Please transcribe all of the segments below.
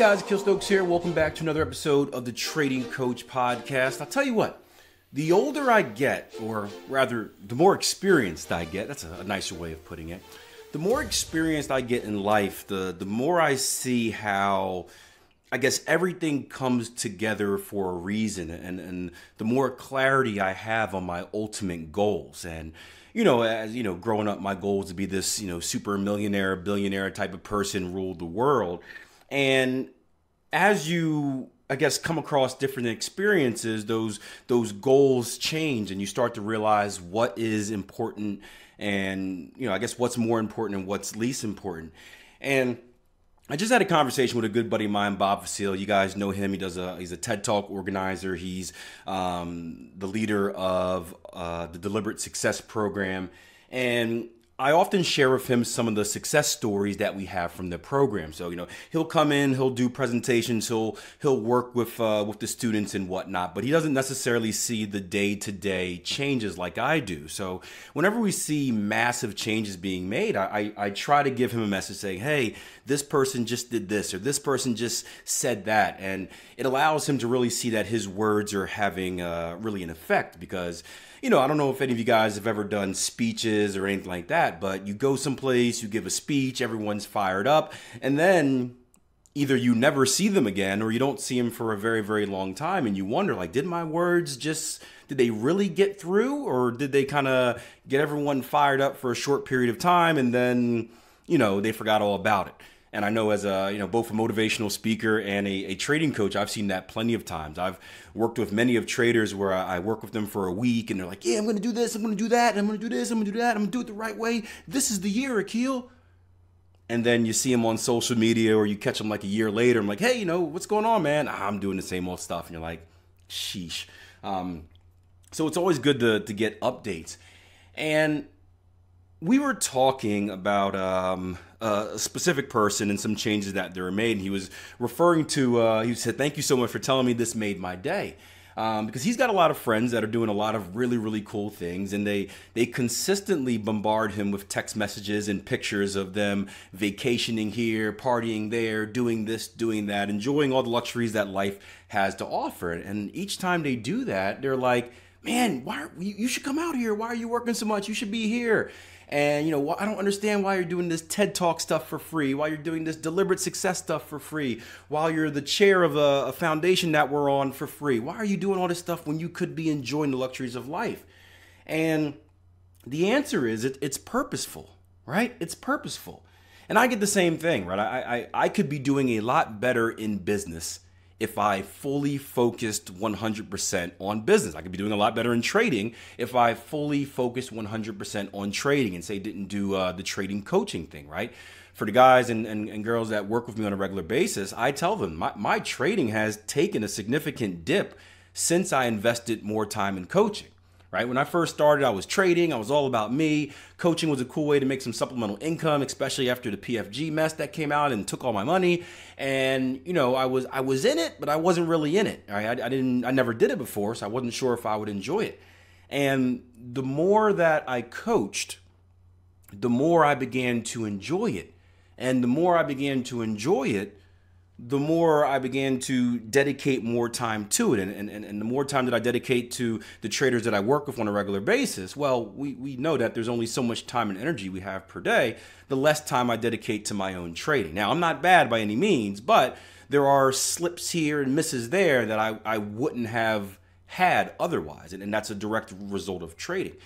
Guys, Akil Stokes here. Welcome back to another episode of the Trading Coach Podcast. I'll tell you what, the older I get, or rather, the more experienced I get, that's a nicer way of putting it. The more experienced I get in life, the more I see how, I guess, everything comes together for a reason, and the more clarity I have on my ultimate goals. And as growing up, my goal was to be this, super millionaire, billionaire type of person, rule the world. And as you, I guess, come across different experiences, those goals change, and you start to realize what is important, and I guess what's more important and what's least important. And I just had a conversation with a good buddy of mine, Bob Vasile. You guys know him. He's a TED Talk organizer. He's the leader of the Deliberate Success program, and I often share with him some of the success stories that we have from the program. So, he'll come in, he'll do presentations, he'll work with the students and whatnot, but he doesn't necessarily see the day-to-day changes like I do. So whenever we see massive changes being made, I try to give him a message saying, hey, this person just did this, or this person just said that. And it allows him to really see that his words are having really an effect, because I don't know if any of you guys have ever done speeches or anything like that, but you go someplace, you give a speech, everyone's fired up, and then either you never see them again or you don't see them for a very, very long time, and you wonder, did my words did they really get through, or did they kind of get everyone fired up for a short period of time and then, they forgot all about it? And I know as both a motivational speaker and a trading coach, I've seen that plenty of times. I've worked with many of traders where I work with them for a week and they're like, yeah, I'm going to do this, I'm going to do that, I'm going to do this, I'm going to do that, I'm going to do it the right way. This is the year, Akil. And then you see them on social media, or you catch them like a year later. I'm like, hey, what's going on, man? I'm doing the same old stuff. And you're like, sheesh. So it's always good to get updates. And we were talking about a specific person and some changes that they were made. And he was referring to, he said, thank you so much for telling me this made my day. Because he's got a lot of friends that are doing a lot of really, really cool things. And they consistently bombard him with text messages and pictures of them vacationing here, partying there, doing this, doing that, enjoying all the luxuries that life has to offer. And each time they do that, they're like, man, you should come out here. Why are you working so much? You should be here. And, I don't understand why you're doing this TED Talk stuff for free, why you're doing this deliberate success stuff for free, while you're the chair of a foundation that we're on for free. Why are you doing all this stuff when you could be enjoying the luxuries of life? And the answer is it's purposeful, right? It's purposeful. And I get the same thing, right? I could be doing a lot better in business if I fully focused 100% on business. I could be doing a lot better in trading if I fully focused 100% on trading and say didn't do the trading coaching thing, right? For the guys and girls that work with me on a regular basis, I tell them my trading has taken a significant dip since I invested more time in coaching. Right? When I first started, I was trading. I was all about me. Coaching was a cool way to make some supplemental income, especially after the PFG mess that came out and took all my money. And, I was in it, but I wasn't really in it. Right? I never did it before, so I wasn't sure if I would enjoy it. And the more that I coached, the more I began to enjoy it. And the more I began to enjoy it, the more I began to dedicate more time to it. And the more time that I dedicate to the traders that I work with on a regular basis, well, we know that there's only so much time and energy we have per day, the less time I dedicate to my own trading. Now, I'm not bad by any means, but there are slips here and misses there that I wouldn't have had otherwise. And that's a direct result of trading.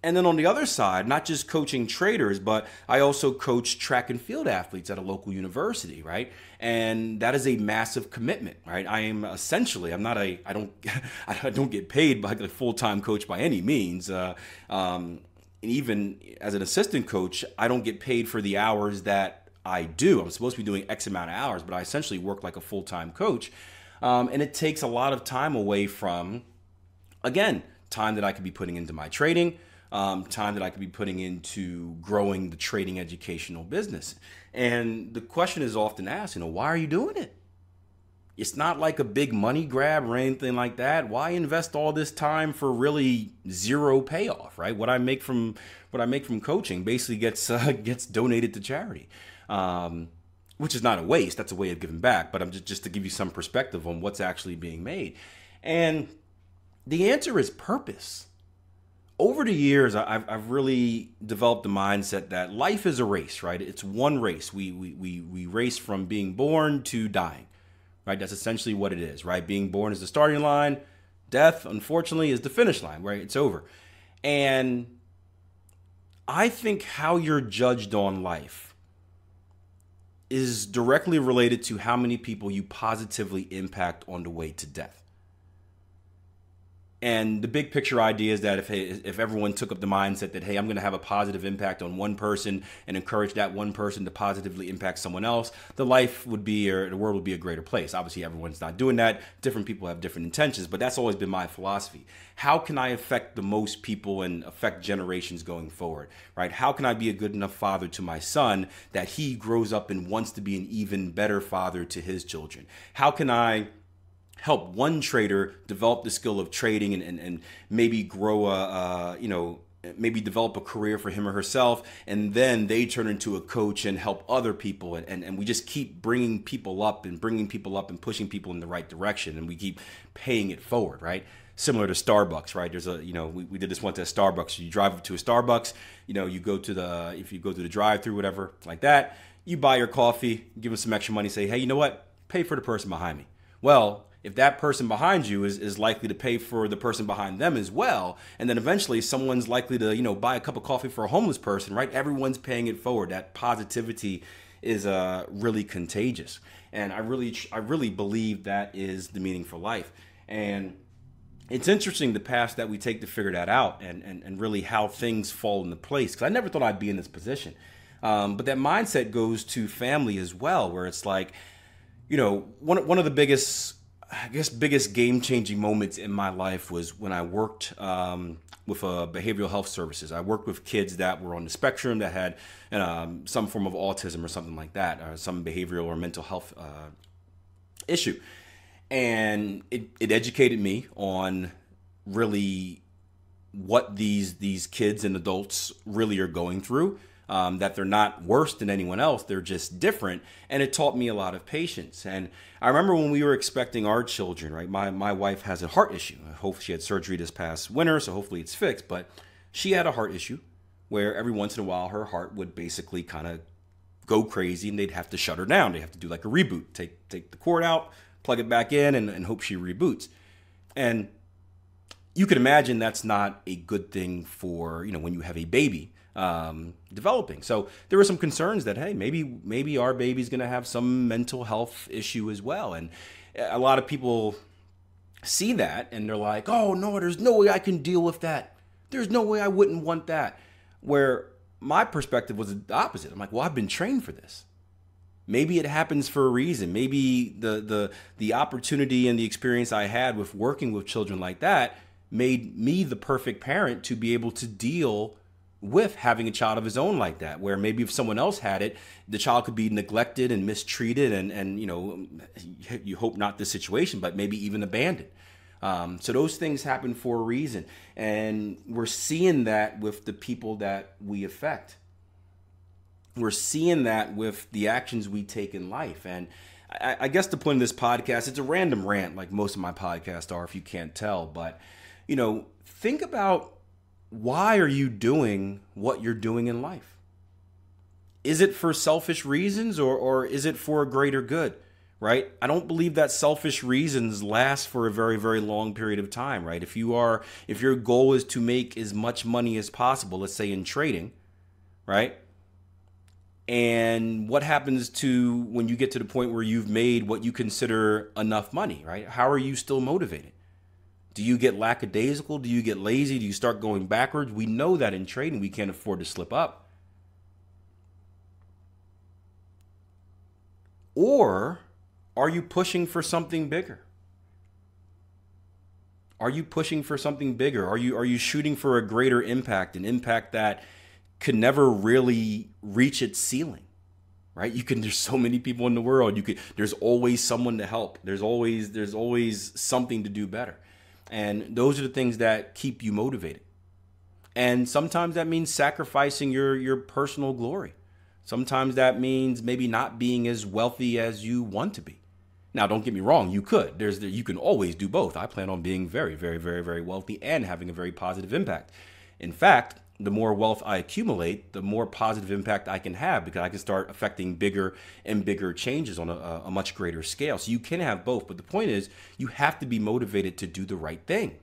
And then on the other side, not just coaching traders, but I also coach track and field athletes at a local university, right? And that is a massive commitment, right? I am essentially, I don't get paid by a full-time coach by any means. And even as an assistant coach, I don't get paid for the hours that I do. I'm supposed to be doing X amount of hours, but I essentially work like a full-time coach. And it takes a lot of time away from, again, time that I could be putting into my trading, time that I could be putting into growing the trading educational business. And the question is often asked, why are you doing it? It's not like a big money grab or anything like that. Why invest all this time for really zero payoff, right? What I make from coaching basically gets donated to charity. which is not a waste. That's a way of giving back. But I'm just to give you some perspective on what's actually being made. And the answer is purpose. Over the years, I've really developed the mindset that life is a race, right? It's one race. We race from being born to dying, right? That's essentially what it is, right? Being born is the starting line. Death, unfortunately, is the finish line, right? It's over. And I think how you're judged on life is directly related to how many people you positively impact on the way to death. And the big picture idea is that if everyone took up the mindset that, hey, I'm going to have a positive impact on one person and encourage that one person to positively impact someone else, the world would be a greater place. Obviously, everyone's not doing that. Different people have different intentions, but that's always been my philosophy. How can I affect the most people and affect generations going forward, right? How can I be a good enough father to my son that he grows up and wants to be an even better father to his children? How can I help one trader develop the skill of trading and maybe grow maybe develop a career for him or herself, and then they turn into a coach and help other people, and we just keep bringing people up and pushing people in the right direction, and we keep paying it forward, right? Similar to Starbucks, right? There's we did this once at Starbucks. You drive up to a Starbucks, you go to the drive-through, whatever like that, you buy your coffee, give them some extra money, say, hey, you know what? Pay for the person behind me. Well, if that person behind you is likely to pay for the person behind them as well, and then eventually someone's likely to, buy a cup of coffee for a homeless person, right? Everyone's paying it forward. That positivity is really contagious. And I really believe that is the meaning for life. And it's interesting the path that we take to figure that out and really how things fall into place. Because I never thought I'd be in this position. But that mindset goes to family as well, where it's like, one of the biggest game-changing moments in my life was when I worked with behavioral health services. I worked with kids that were on the spectrum that had some form of autism or something like that, or some behavioral or mental health issue. And it educated me on really what these kids and adults really are going through. That they're not worse than anyone else, they're just different. And it taught me a lot of patience. And I remember when we were expecting our children, right? My wife has a heart issue. I hope she had surgery this past winter, so hopefully it's fixed. But she had a heart issue where every once in a while her heart would basically kind of go crazy and they'd have to shut her down. They have to do like a reboot, take the cord out, plug it back in, and hope she reboots. And you can imagine that's not a good thing for, when you have a baby developing. So there were some concerns that, hey, maybe our baby's going to have some mental health issue as well. And a lot of people see that and they're like, oh no, there's no way I can deal with that. There's no way I wouldn't want that. Where my perspective was the opposite. I'm like, well, I've been trained for this. Maybe it happens for a reason. Maybe the opportunity and the experience I had with working with children like that made me the perfect parent to be able to deal with having a child of his own like that, where maybe if someone else had it, the child could be neglected and mistreated and you hope not this situation, but maybe even abandoned. So those things happen for a reason. And we're seeing that with the people that we affect. We're seeing that with the actions we take in life. And I guess the point of this podcast, it's a random rant like most of my podcasts are, if you can't tell, but think about, why are you doing what you're doing in life? Is it for selfish reasons or is it for a greater good, right? I don't believe that selfish reasons last for a very, very long period of time, right? If your goal is to make as much money as possible, let's say in trading, right? And what happens to when you get to the point where you've made what you consider enough money, right? How are you still motivated? Do you get lackadaisical? Do you get lazy? Do you start going backwards? We know that in trading, we can't afford to slip up. Or are you pushing for something bigger? Are you pushing for something bigger? Are you shooting for a greater impact, an impact that could never really reach its ceiling? Right? There's so many people in the world. There's always someone to help. There's always something to do better. And those are the things that keep you motivated. And sometimes that means sacrificing your personal glory. Sometimes that means maybe not being as wealthy as you want to be. Now, don't get me wrong, you could. You can always do both. I plan on being very, very, very, very wealthy and having a very positive impact. In fact, the more wealth I accumulate, the more positive impact I can have, because I can start affecting bigger and bigger changes on a much greater scale. So you can have both. But the point is, you have to be motivated to do the right thing,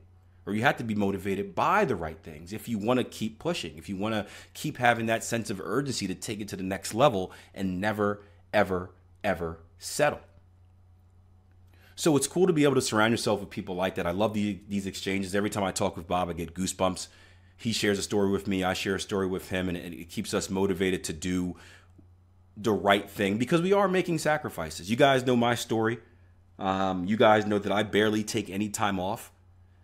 or you have to be motivated by the right things if you want to keep pushing, if you want to keep having that sense of urgency to take it to the next level and never, ever, ever settle. So it's cool to be able to surround yourself with people like that. I love these exchanges. Every time I talk with Bob, I get goosebumps. He shares a story with me. I share a story with him, and it keeps us motivated to do the right thing because we are making sacrifices. You guys know my story. You guys know that I barely take any time off.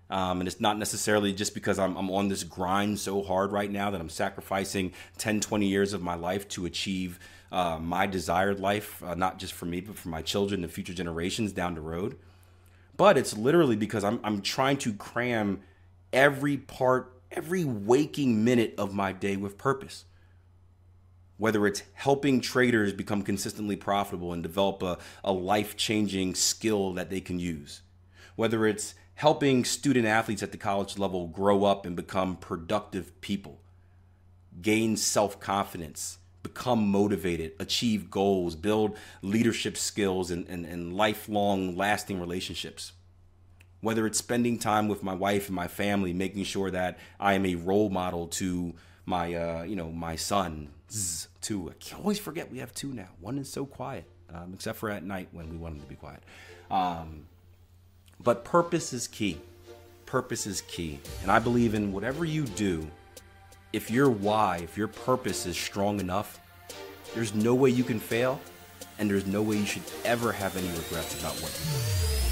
And it's not necessarily just because I'm on this grind so hard right now that I'm sacrificing 10, 20 years of my life to achieve my desired life, not just for me, but for my children and future generations down the road. But it's literally because I'm trying to cram every waking minute of my day with purpose. Whether it's helping traders become consistently profitable and develop a life-changing skill that they can use. Whether it's helping student athletes at the college level grow up and become productive people, gain self-confidence, become motivated, achieve goals, build leadership skills and lifelong lasting relationships. Whether it's spending time with my wife and my family, making sure that I am a role model to my, my son, too. I can always forget we have two now. One is so quiet, except for at night when we want him to be quiet. But purpose is key. Purpose is key. And I believe in whatever you do, if your why, if your purpose is strong enough, there's no way you can fail, and there's no way you should ever have any regrets about what you do.